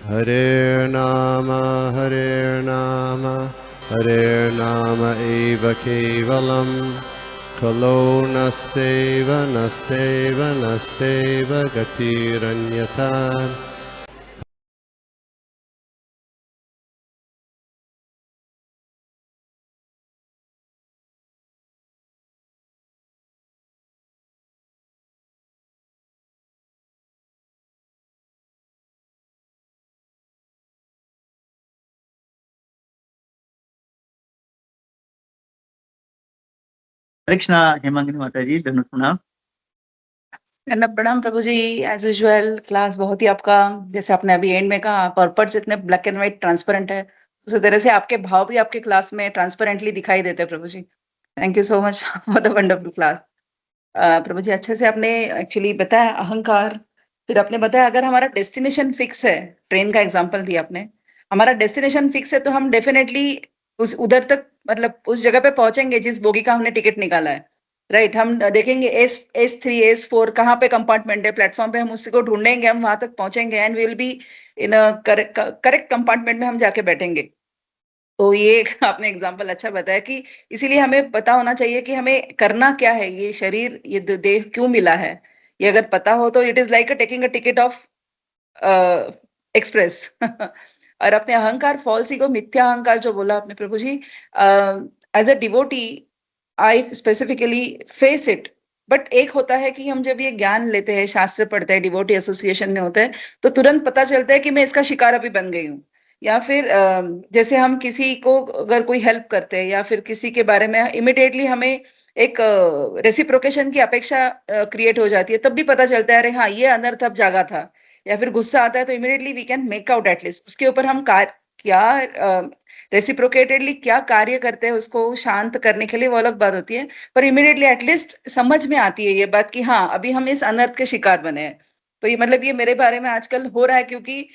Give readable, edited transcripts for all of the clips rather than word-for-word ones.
Hare Nama, Hare Nama eva kevalam, Kalo nasteva, nasteva, nasteva gatiranyata. Krishna Hemangini माता जी, धन्यवाद प्रणाम। प्रणाम प्रभु जी। एज यूजुअल क्लास बहुत ही आपका, जैसे आपने अभी एंड में कहा, पर्पट्स इतने ब्लैक एंड व्हाइट ट्रांसपेरेंट है, उसी तरह से आपके भाव भी आपके क्लास में ट्रांसपेरेंटली दिखाई देते हैं प्रभु जी। Thank you so much for the wonderful class. प्रभु जी अच्छे से आपने एक्चुअली बताया अहंकार, फिर आपने बताया अगर हमारा डेस्टिनेशन फिक्स है, ट्रेन का एग्जाम्पल दिया आपने, हमारा डेस्टिनेशन फिक्स है तो हम डेफिनेटली उस उधर तक मतलब उस जगह पे पहुंचेंगे जिस बोगी का हमने टिकट निकाला है। राइट, हम देखेंगे एस 3 एस 4 कहाँ पे कंपार्टमेंट है प्लेटफॉर्म पे, हम उसको ढूंढेंगे, हम वहां तक पहुंचेंगे and will be in correct compartment में हम जाके बैठेंगे। तो ये एक आपने एग्जाम्पल अच्छा बताया कि इसीलिए हमें पता होना चाहिए कि हमें करना क्या है, ये शरीर ये देह क्यों मिला है। ये अगर पता हो तो it is like taking a ticket of express और अपने अहंकार फॉल्स ईगो मिथ्या अहंकार जो बोला आपने प्रभु जी, as a devotee I specifically face it. But एक होता है कि हम जब ये ज्ञान लेते हैं, शास्त्र पढ़ते हैं, डिवोटी एसोसिएशन में होते हैं, तो तुरंत पता चलता है कि मैं इसका शिकार अभी बन गई हूँ। या फिर जैसे हम किसी को अगर कोई हेल्प करते हैं या फिर किसी के बारे में इमिडिएटली हमें एक रेसिप्रोकेशन की अपेक्षा क्रिएट हो जाती है, तब भी पता चलता है अरे हाँ ये अनर्थ अब जागा था। या फिर गुस्सा आता है तो immediately we can make out at least उसके ऊपर हम क्या रेसिप्रोकेटेडली क्या कार्य करते हैं उसको शांत करने के लिए, वो अलग बात होती है। पर इमिडिएटली एटलीस्ट समझ में आती है ये बात कि हाँ अभी हम इस अनर्थ के शिकार बने हैं। तो ये मतलब ये मेरे बारे में आजकल हो रहा है, क्योंकि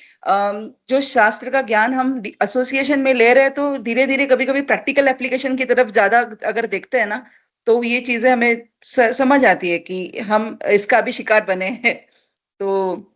जो शास्त्र का ज्ञान हम एसोसिएशन में ले रहे हैं तो धीरे धीरे कभी कभी प्रैक्टिकल एप्लीकेशन की तरफ ज्यादा अगर देखते हैं ना, तो ये चीजें हमें समझ आती है कि हम इसका भी शिकार बने हैं। तो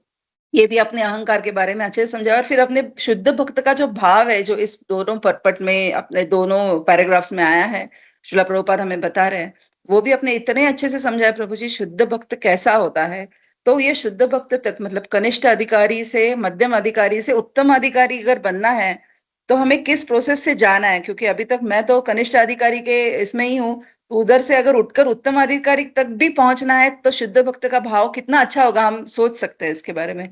ये भी अपने अहंकार के बारे में अच्छे से समझा, और फिर अपने शुद्ध भक्त का जो भाव है जो इस दोनों पट में अपने दोनों पैराग्राफ्स में आया है, श्रीला प्रभुपाद हमें बता रहे हैं, वो भी अपने इतने अच्छे से समझाया प्रभु जी शुद्ध भक्त कैसा होता है। तो ये शुद्ध भक्त तक मतलब कनिष्ठ अधिकारी से मध्यम अधिकारी से उत्तम अधिकारी अगर बनना है तो हमें किस प्रोसेस से जाना है, क्योंकि अभी तक मैं तो कनिष्ठ अधिकारी के इसमें ही हूँ। तो उधर से अगर उठकर उत्तम अधिकारी तक भी पहुंचना है तो शुद्ध भक्त का भाव कितना अच्छा होगा, हम सोच सकते हैं इसके बारे में।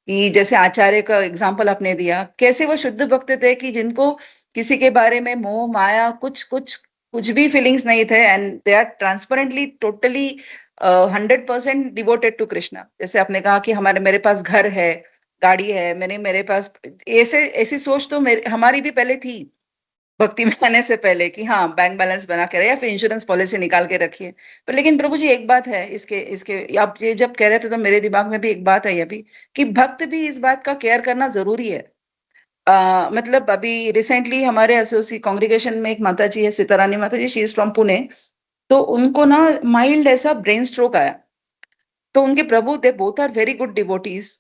कि जैसे आचार्य का एग्जाम्पल आपने दिया, कैसे वो शुद्ध भक्त थे कि जिनको किसी के बारे में मोह माया कुछ कुछ कुछ भी फीलिंग्स नहीं थे, and they are transparently totally 100% devoted to Krishna. जैसे आपने कहा कि हमारे मेरे पास घर है, गाड़ी है, मैंने मेरे पास ऐसे ऐसी सोच तो हमारी भी पहले थी भक्ति में आने से पहले कि हाँ बैंक बैलेंस बना के रहे या फिर इंश्योरेंस पॉलिसी निकाल के रखिए। पर लेकिन प्रभु जी एक बात है इसके इसके आप ये जब कह रहे थे तो मेरे दिमाग में भी एक बात आई अभी, कि भक्त भी इस बात का केयर करना जरूरी है। मतलब अभी रिसेंटली हमारे एसोसी कांग्रेगेशन में एक माता जी है, सीतारानी माता जी, शी इज फ्रॉम पुणे। तो उनको ना माइल्ड ऐसा ब्रेन स्ट्रोक आया। तो उनके प्रभु they both are very good devotees,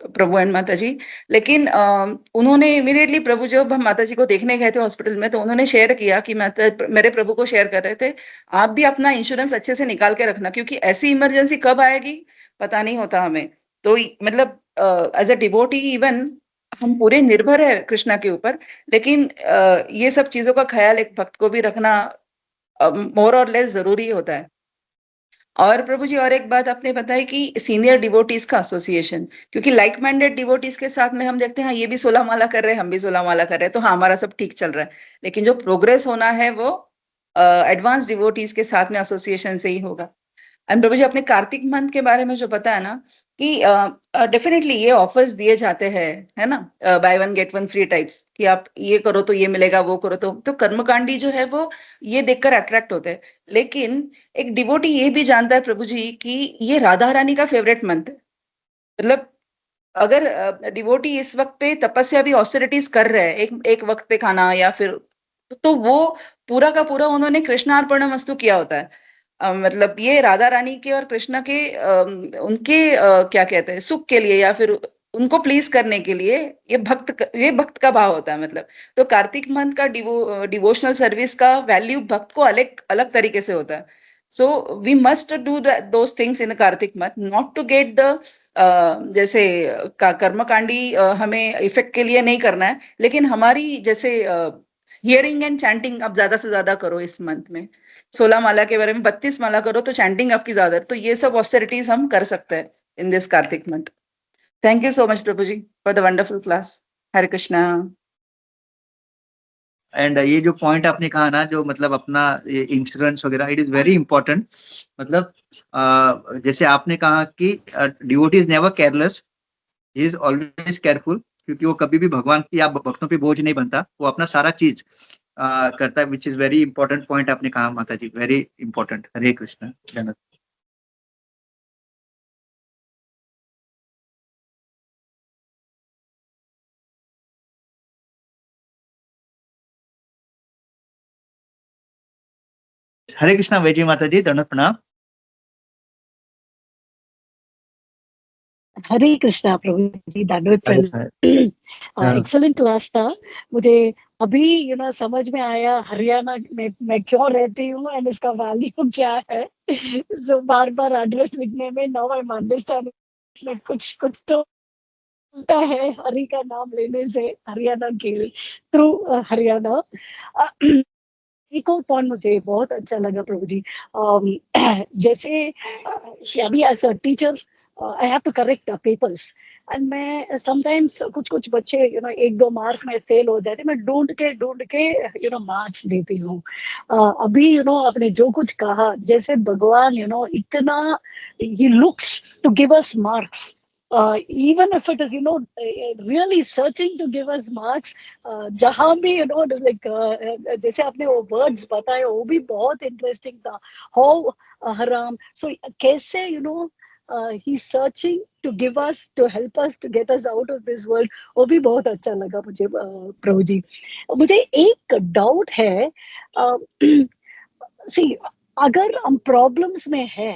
प्रभु एंड माता जी। लेकिन उन्होंने इमीडिएटली प्रभु जब हम माता जी को देखने गए थे हॉस्पिटल में, तो उन्होंने शेयर किया कि माता मेरे प्रभु को शेयर कर रहे थे, आप भी अपना इंश्योरेंस अच्छे से निकाल के रखना, क्योंकि ऐसी इमरजेंसी कब आएगी पता नहीं होता हमें। तो मतलब एज अ डिवोटी इवन हम पूरे निर्भर है कृष्णा के ऊपर, लेकिन ये सब चीजों का ख्याल एक भक्त को भी रखना मोर और लेस जरूरी होता है। और प्रभु जी और एक बात आपने बताई कि सीनियर डिवोटीज का एसोसिएशन, क्योंकि लाइक माइंडेड डिवोटीज के साथ में हम देखते हैं हाँ, ये भी 16 माला कर रहे हैं, हम भी 16 माला कर रहे हैं, तो हाँ हमारा सब ठीक चल रहा है। लेकिन जो प्रोग्रेस होना है वो एडवांस डिवोटीज के साथ में एसोसिएशन से ही होगा। एंड प्रभु जी अपने कार्तिक मंथ के बारे में जो पता है ना, कि डेफिनेटली ये ऑफर्स दिए जाते हैं, है ना, by one get one free types, कि आप ये करो तो ये मिलेगा, वो करो तो कर्मकांडी जो है वो ये देखकर अट्रैक्ट होते हैं। लेकिन एक डिवोटी ये भी जानता है प्रभु जी कि ये राधा रानी का फेवरेट मंथ है। मतलब अगर डिवोटी इस वक्त पे तपस्या भी ऑस्टेरिटीज कर रहे हैं, एक एक वक्त पे खाना या फिर, तो वो पूरा का पूरा उन्होंने कृष्णार्पणमस्तु किया होता है। मतलब ये राधा रानी के और कृष्णा के उनके क्या कहते हैं सुख के लिए, या फिर उनको प्लीज करने के लिए ये भक्त का भाव होता है मतलब। तो कार्तिक मंथ का डिवोशनल सर्विस का वैल्यू भक्त को अलग अलग तरीके से होता है। So we must do those things in Kartik month, not to get the जैसे कर्मकांडी हमें इफेक्ट के लिए नहीं करना है, लेकिन हमारी जैसे हियरिंग एंड चैंटिंग आप ज्यादा से ज्यादा करो इस मंथ में। 16 माला के बारे में 32 माला करो तो चैंटिंग आपकी ज्यादा, तो ये सब ऑस्टेरिटीज हम कर सकते हैं in this Kartik month. Thank you so much, Prabhuji, for the wonderful class. Hare Krishna. And ये जो पॉइंट आपने कहा ना, जो मतलब अपना इंश्योरेंस वगैरह, इट इज वेरी इंपॉर्टेंट। मतलब जैसे आपने कहा कि devotee is never careless, he is always careful, क्योंकि वो कभी भी भगवान की या भक्तों पे बोझ नहीं बनता, वो अपना सारा चीज करता है, which is very important point आपने कहा माता जी, वेरी इंपॉर्टेंट। हरे कृष्ण। हरे कृष्णा वैजी माता जी, दंडवत प्रणाम। हरे कृष्णा प्रभु जी, दंडवत प्रणाम। एक्सेलेंट क्लास था। मुझे अभी समझ में आया हरियाणा में मैं क्यों रहती हूँ एंड इसका वैल्यू क्या है। सो बार बार एड्रेस लिखने में नाउ आई एम अंडरस्टैंड इसमें कुछ कुछ तो होता है हरि का नाम लेने से हरियाणा के थ्रू हरियाणा। एक और पॉइंट मुझे बहुत अच्छा लगा प्रभु जी। जैसे अभी as a teacher I have to correct papers and मैं समटाइम्स कुछ बच्चे एक दो मार्क में फेल हो जाते, मैं ढूंढ के मार्क्स देती हूँ। अभी आपने जो कुछ कहा, जैसे भगवान इतना ही looks to give us marks, even if it is really searching to give us marks, जहाँ भी it is like जैसे आपने वो वर्ड्स बताए वो भी बहुत इंटरेस्टिंग था। how हराम, so कैसे he's searching to give us, to help us, to get us out of this world, वो भी बहुत अच्छा लगा मुझे प्रभु जी। मुझे एक डाउट है, see अगर हम प्रॉब्लम्स में है,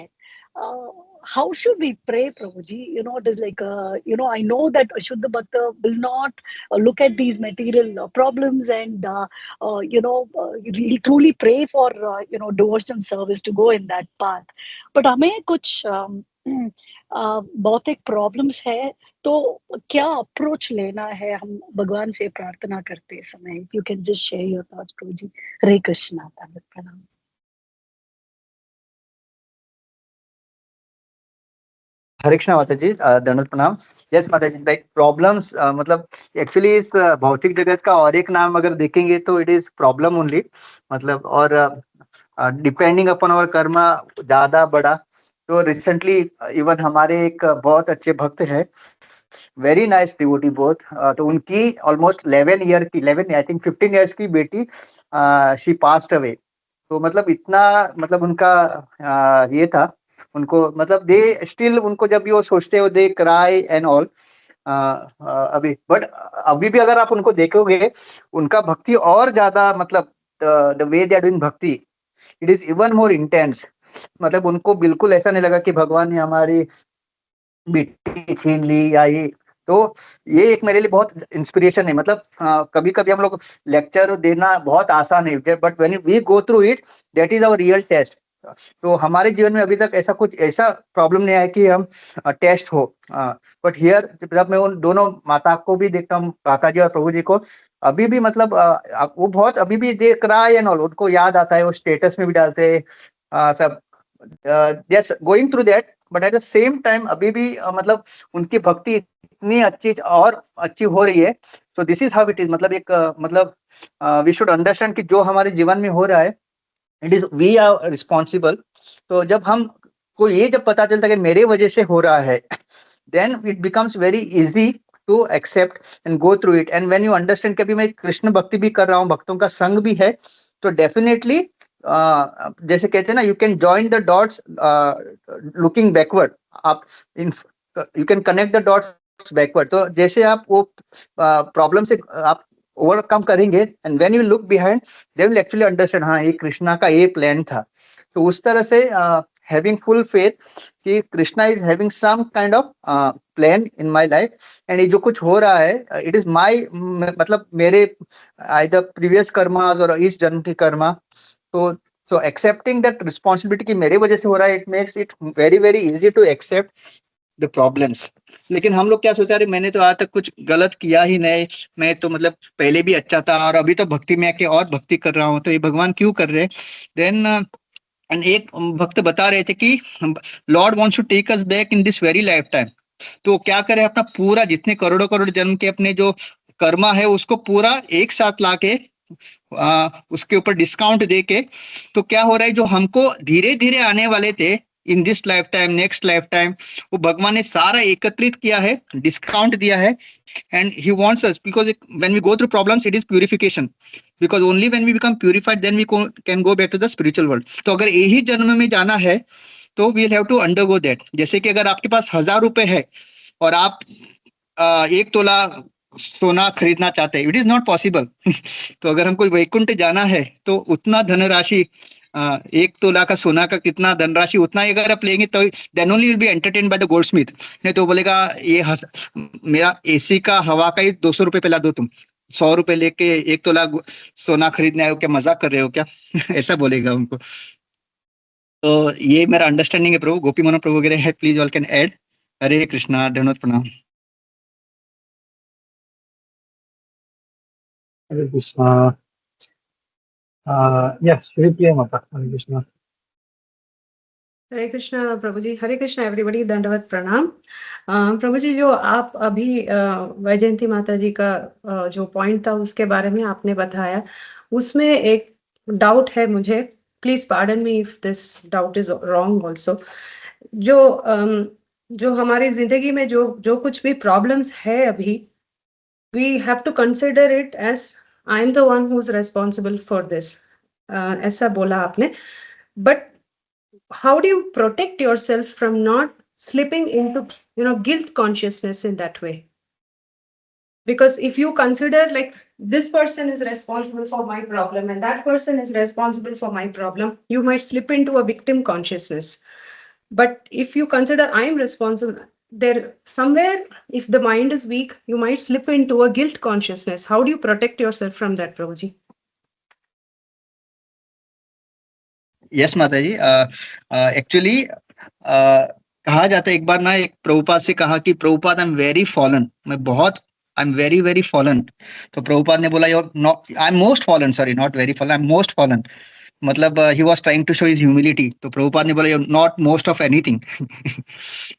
how should we pray, Prabhuji? It is like, I know that Shuddha Bhakta will not look at these material problems and, he'll truly pray for, devotional service to go in that path. But हमें कुछ भौतिक problems है, तो क्या approach लेना है हम भगवान से प्रार्थना करते समय? You can just share your thoughts, Prabhuji. हरे कृष्णा, प्रणाम। हरे कृष्णा माता जी, दंडवत प्रणाम। यस माता जी, लाइक प्रॉब्लम्स मतलब एक्चुअली इस भौतिक जगत का और एक नाम अगर देखेंगे तो इट इज प्रॉब्लम ओनली। मतलब और डिपेंडिंग अपॉन आवर कर्मा ज्यादा बड़ा। तो रिसेंटली इवन हमारे एक बहुत अच्छे भक्त है, वेरी नाइस डिवोटी बोथ, तो उनकी ऑलमोस्ट 11 आई थिंक 15 ईयर्स की बेटी शी पास्ड अवे। तो मतलब इतना मतलब उनका ये था, उनको मतलब दे स्टिल, उनको जब भी वो सोचते हो दे क्राई एंड ऑल। अभी बट अभी भी अगर आप उनको देखोगे, उनका भक्ति और ज्यादा मतलब the way they are doing भक्ति, it is even more intense. मतलब उनको बिल्कुल ऐसा नहीं लगा कि भगवान ने हमारी बेटी छीन ली या ये। तो ये एक मेरे लिए बहुत इंस्पिरेशन है। मतलब कभी कभी हम लोग लेक्चर देना बहुत आसान है, but when we go through it, that is our real test. तो हमारे जीवन में अभी तक ऐसा कुछ ऐसा प्रॉब्लम नहीं आया कि हम टेस्ट हो। बट हियर जब मैं उन दोनों माता को भी देखता हूँ, माता जी और प्रभु जी को, अभी भी मतलब वो बहुत अभी भी देख रहा है एंड ऑल, उनको याद आता है, वो स्टेटस में भी डालते हैं सब, yes going through that. But at the same time अभी भी मतलब उनकी भक्ति इतनी अच्छी और अच्छी हो रही है। So this is how it is. मतलब एक मतलब वी शुड अंडरस्टैंड कि जो हमारे जीवन में हो रहा है, it is we are responsible. तो जब हम को ये जब पता चलता है कि मेरे वजह से हो रहा है, then it becomes very easy to accept and go through it. And when you understand कि अभी मैं कृष्ण भक्ति भी कर रहा हूँ, भक्तों का संग भी है, तो डेफिनेटली जैसे कहते हैं ना, you can join the dots looking backward. आप इन you can connect the dots backward. तो जैसे आप वो प्रॉब्लम से आप ओवरकम करेंगे, and when you look behind, they will actually understand, हाँ ये कृष्णा का ये प्लान था। तो उस तरह से हैविंग फुल फेथ कि Krishna is having some kind of plan in my life, and ये जो कुछ हो रहा है इट इज माय, मतलब मेरे आइदर प्रीवियस कर्मास और इस जन्म की कर्मा। तो सो एक्सेप्टिंग दैट रिस्पॉन्सिबिलिटी की मेरे वजह से हो रहा है, it makes it very very easy to accept the problems. लेकिन हम लोग क्या सोचा, रहे मैंने तो आज तक कुछ गलत किया ही नहीं, मैं तो मतलब पहले भी अच्छा था और अभी तो भक्ति में आके और भक्ति कर रहा हूँ, तो ये भगवान क्यों कर रहे हैं? देन एक भक्त बता रहे थे कि lord wants to take us back in this very life time. तो क्या करे, अपना पूरा जितने करोड़ों करोड़ जन्म के अपने जो कर्मा है उसको पूरा एक साथ लाके उसके ऊपर डिस्काउंट दे के, तो क्या हो रहा है, जो हमको धीरे धीरे आने वाले थे in this life time, next life time, वो भगवान ने सारा एकत्रित किया है, डिस्काउंट दिया है। And he wants us, because when we go through problems it is purification, because only when we become purified then we can go back to the spiritual world. तो अगर यही जन्म में जाना है तो we have to undergo that. जैसे कि अगर आपके पास 1000 रुपए है और आप 1 तोला सोना खरीदना चाहते हैं, इट इज नॉट पॉसिबल। तो अगर हमको वैकुंठ जाना है तो उतना धनराशि, 1 तोला का सोना का कितना धनराशि, उतना ही अगर आप लेंगे तो then only will be entertain by the goldsmith. नहीं तो बोलेगा ये मेरा एसी का हवा का ही 200 रुपए पहला दो, तुम 100 रुपए लेके 1 तोला सोना खरीदने आए हो क्या, मजाक कर रहे हो क्या? ऐसा बोलेगा उनको। तो ये मेरा अंडरस्टैंडिंग है प्रभु। गोपी मोहन प्रभु वगैरह है, प्लीज ऑल कैन ऐड। हरे कृष्णा, धन्यवाद, प्रणाम। Hare Krishna. Yes, Shri Mata. Hare Krishna. हरे कृष्णा प्रभु जी, हरे कृष्णा एवरीबॉडी, दंडवत प्रणाम। प्रभु जी, जो आप अभी वैजयंती माता जी का जो पॉइंट था उसके बारे में आपने बताया, उसमें एक डाउट है मुझे, please pardon me if this doubt is wrong also. जो हमारी जिंदगी में जो जो कुछ भी प्रॉब्लम्स है अभी, we have to consider it as I am the one who is responsible for this, ऐसा बोला आपने। But how do you protect yourself from not slipping into guilt consciousness in that way? Because if you consider like this person is responsible for my problem and that person is responsible for my problem, you might slip into a victim consciousness. But if you consider I am responsible, there somewhere, if the mind is weak, you might slip into a guilt consciousness. How do you protect yourself from that, Prabhuji? Yes माता जी, actually कहा जाता है, एक बार ना एक प्रभुपाद से कहा कि Prabhupada I am very fallen, मैं बहुत I am very very fallen. तो प्रभुपाद ने बोला you're not, I am most fallen, sorry not very fallen, I am most fallen. मतलब he was trying to show his humility. तो प्रभुपाद ने बोला you are not most of anything.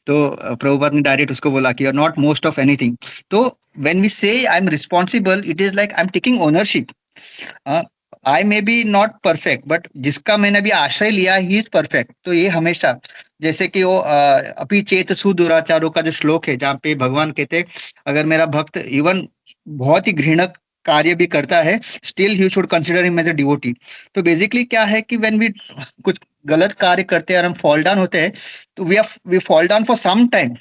तो प्रभुपाद ने direct उसको बोला कि you are not most of anything. तो when we say I am responsible, it is like I am taking ownership. I may be not perfect, but जिसका मैंने अभी आश्रय लिया ही इज परफेक्ट। तो ये हमेशा, जैसे कि वो अपि चेत सुदुराचारों का जो श्लोक है, जहाँ पे भगवान कहते अगर मेरा भक्त इवन बहुत ही घृणक कार्य भी करता है, still you should consider him as a devotee. तो बेसिकली क्या है कि व्हेन वी कुछ गलत कार्य करते हैं और हम फॉल डाउन होते हैं, तो we fall down for some time.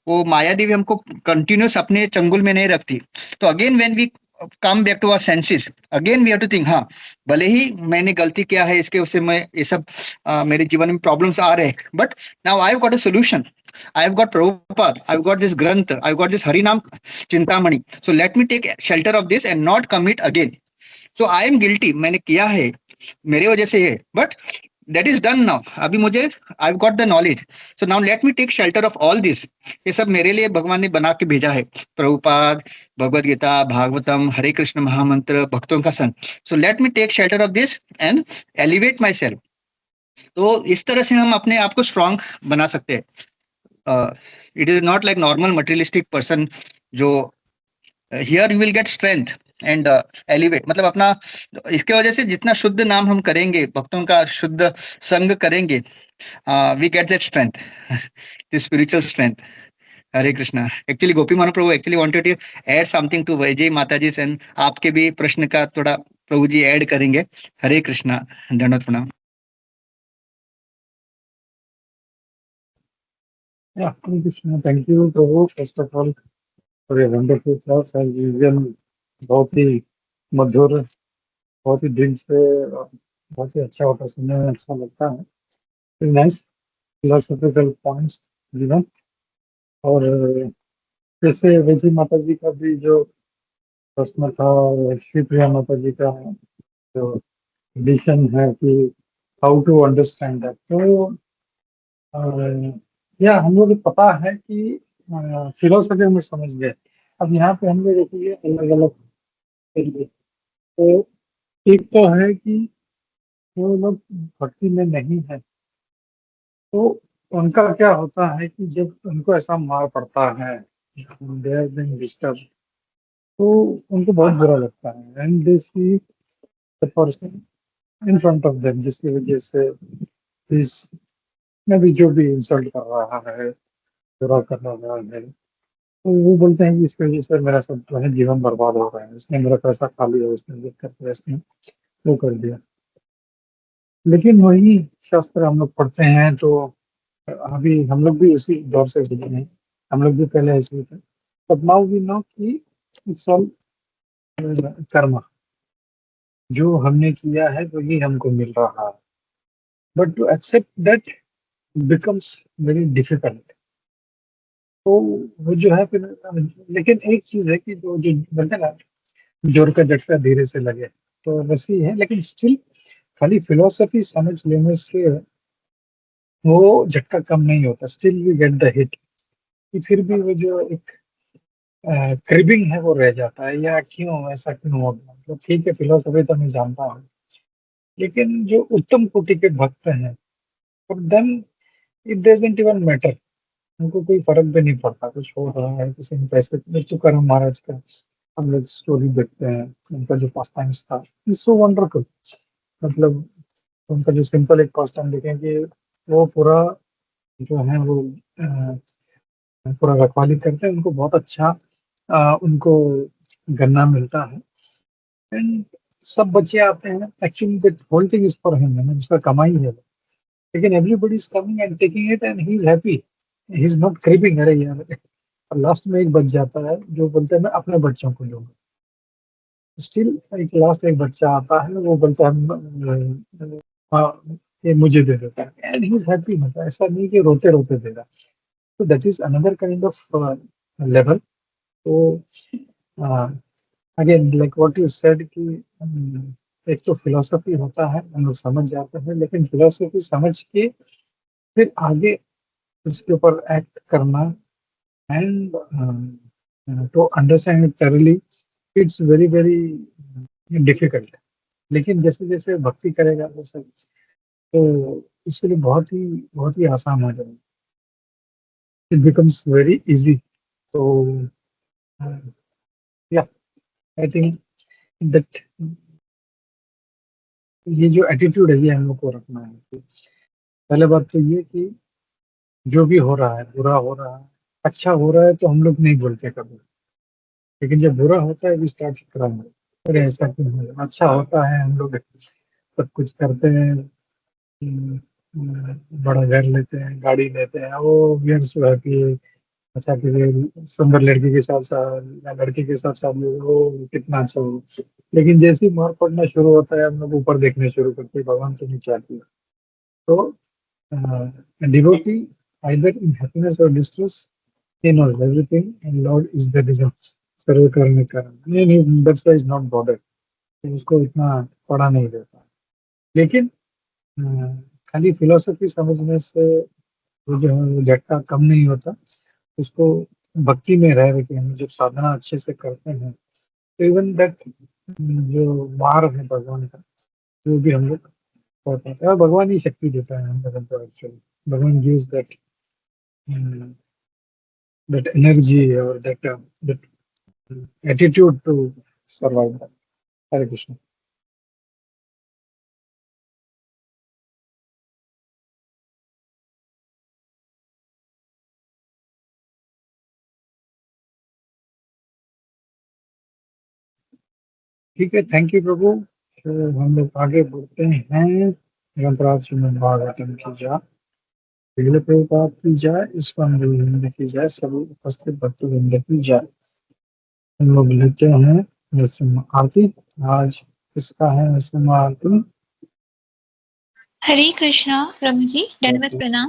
वो माया देवी हमको कंटिन्यूस अपने चंगुल में नहीं रखती। तो again when we come back to our senses, again we have to think, हाँ भले ही मैंने गलती किया है, इसके उससे मैं ये सब मेरे जीवन में प्रॉब्लम्स आ रहे हैं, but now I have got a solution. I have got Prabhupada, I've got this Granth, I've got this Harinam Chintamani. So let me take shelter of this and not commit again. So I am guilty, मैंने किया है, मेरे वजह से है, but that is done now. अभी मुझे I've got the knowledge. So now let me take shelter of all this. ये सब मेरे लिए भगवान ने बना के भेजा है, प्रभुपाद, भगवद गीता, भागवतम, हरे कृष्ण महामंत्र, भक्तों का संग. So let me take shelter of this and elevate myself. तो इस तरह से हम अपने आप को स्ट्रांग बना सकते हैं. It is not like normal materialistic person जो here you will get strength and elevate. मतलब अपना, इसके वजह से जितना शुद्ध नाम हम करेंगे, भक्तों का शुद्ध संग करेंगे, we get that strength, the spiritual strength. Hare Krishna. Actually Gopi Mohan प्रभु actually wanted to add something to Vaijayi माता जी एंड आपके भी प्रश्न का थोड़ा प्रभु जी ऐड करेंगे. हरे कृष्णा, दंडवत प्रणाम. Yeah, Hare Krishna. Thank you, Prabhu, first of all, for your wonderful thoughts as usual. बहुत ही मधुर, बहुत ही दिल से, बहुत ही अच्छा होता है, सुनने में अच्छा लगता है. Very nice philosophical points given. और जैसे विजय माता जी का भी जो प्रश्न था और श्रीप्रिया माता जी का जो विजन है कि हाउ टू अंडरस्टैंड दैट, तो या हम लोग को पता है कि फिलोसफी हम लोग समझ गए। अब यहाँ पे हम लोग देखिए अलग अलग तरीके। तो एक तो है कि वो लोग भक्ति में नहीं है, तो उनका क्या होता है कि जब उनको ऐसा मार पड़ता है, they are being disturbed, तो उनको बहुत बुरा लगता है and they see the person in front of them, जिसकी वजह से इस में भी जो भी इंसल्ट कर रहा है, बुरा कर रहा है, तो वो बोलते हैं कि इसकी वजह से मेरा सब जो है जीवन बर्बाद हो रहा है, इसने मेरा पैसा खा लिया, इसने ये कर दिया, इसने वो कर दिया। लेकिन वही शास्त्र हम लोग पढ़ते हैं तो अभी हम लोग भी उसी दौर से गुजरे हैं, हम लोग भी पहले ऐसे ही थे, बट नाउ वी नो कि इट्स ऑल कर्म, जो हमने किया है वही हमको मिल रहा है, but to accept that becomes very difficult. तो वो जो है फिर, लेकिन एक चीज है कि जो जो बोलते हैं ना, जोर का झटका धीरे से लगे, तो वैसे ही है। लेकिन स्टिल खाली फिलोसफी समझ लेने से वो झटका कम नहीं होता, still we get the hit, कि फिर भी वो जो एक क्रिबिंग है वो रह जाता है, या क्यों ऐसा क्यों हो गया। मतलब ठीक है, फिलोसफी तो मैं जानता हूँ, लेकिन जो उत्तम कोटि के भक्त हैं, for them it doesn't even matter, उनको कोई फर्क भी नहीं पड़ता कुछ हो रहा है, किसी ने पैसे। तुकाराम महाराज का हम लोग स्टोरी देखते हैं, उनका जो पास टाइम्स था, इज सो वंडरफुल। मतलब उनका जो सिंपल एक पास टाइम देखें कि वो पूरा जो है वो पूरा रखवाली करते हैं, उनको बहुत अच्छा उनको गन्ना मिलता है, एंड सब बच्चे आते हैं, actually that whole thing is for him, उसका कमाई है, लेकिन everybody is coming and taking it and he is happy, he is not creeping. अरे यार, और लास्ट में एक बच जाता है जो बोलते हैं मैं अपने बच्चों को दूंगा, स्टिल एक लास्ट एक बच्चा आता है, वो बोलता है हाँ ये मुझे दे देता है, एंड ही इज हैप्पी। मतलब ऐसा नहीं कि रोते रोते देगा। तो that is another kind of level. तो again like what you said कि एक तो फिलोसफी होता है, हम लोग समझ जाते हैं, लेकिन फिलोसफी समझ के फिर आगे उसके ऊपर एक्ट करना and to understand it thoroughly, it's very very difficult. लेकिन जैसे जैसे भक्ति करेगा वैसे तो उसके लिए बहुत ही आसान हो जाएगा, इट बिकम्स वेरी इजी। तो या आई थिंक दैट ये जो एटीट्यूड है ये हम लोग को रखना है कि पहले बात तो ये कि जो भी हो रहा है, बुरा हो रहा है, अच्छा हो रहा है, तो हम लोग नहीं बोलते कभी, लेकिन जब बुरा होता है वी स्टार्ट कराना, अरे ऐसा क्यों हो, अच्छा होता है हम लोग सब कुछ करते हैं, हम्म, बड़ा घर लेते हैं, गाड़ी लेते हैं, वो वी आर सो हैप्पी। अच्छा किसी सुंदर लड़की के साथ साथ या लड़के के साथ शादी हो, वो कितना अच्छा हो। लेकिन जैसे ही मार पड़ना शुरू होता है, हम लोग ऊपर देखने शुरू करते हैं, भगवान तो नहीं चाहती। तो devotee either in happiness or distress, he knows everything and Lord is the reason, सर्व करने कारण, that's why is not bothered, तो उसको इतना पड़ा नहीं देता। लेकिन खाली फिलोसफी समझने से वो जो है वो झटका कम नहीं होता, उसको भक्ति में रह के हम जब साधना अच्छे से करते हैं, तो इवन दैट जो वार है भगवान का, वो भी हम लोग कर पाते हैं, और भगवान ही शक्ति देता है हम लोगों को एक्चुअली। भगवान gives that energy or that attitude to survive that. Hare Krishna. ठीक है, थैंक यू प्रभु। तो हम लोग आगे बढ़ते हैं। ग्रंथराज श्रीमद् भागवतम की जय, श्रील प्रभुपाद की जय, इस्कॉन गोविंद की जय, सभी उपस्थित भक्तवृंद की जय। हम लोग लेते हैं नरसिम्हा आरती। आज किसका है नरसिम्हा आरती? हरे कृष्णा प्रभु जी, दंडवत प्रणाम।